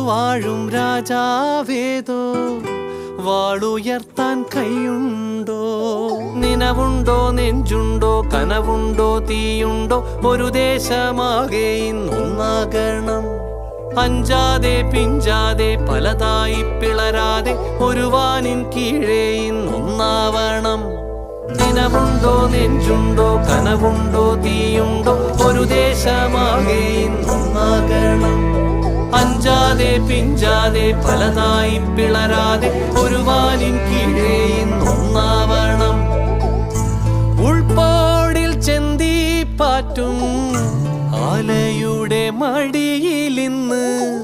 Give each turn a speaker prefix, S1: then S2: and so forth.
S1: വാഴും രാജാവേതോ വാളുയർത്താൻ കൈയുണ്ടോ? നിനവുണ്ടോ, നെഞ്ചുണ്ടോ, കനവുണ്ടോ, തീയുണ്ടോ? ഒരു ദേശമാകെ ഇന്നൊന്നാകണം. അഞ്ചാതെ പിഞ്ചാതെ പലതായി പിളരാതെ ഒരു വാനിൻ കീഴേ ഇന്നൊന്നാവണം. നിനവുണ്ടോ, നെഞ്ചുണ്ടോ, കനവുണ്ടോ, തീയുണ്ടോ? ഒരു ദേശമാകെ ഇന്നൊന്നാകണം. അഞ്ചാതെ പിഞ്ചാതെ പലതായി പിളരാതെ ഒരു വാനിൻ കീഴേ ഇന്നൊന്നാവണം. ഉൾപ്പോടിൽ ചെന്തി പാറ്റും ആലയുടെ മടിയിലിന്ന്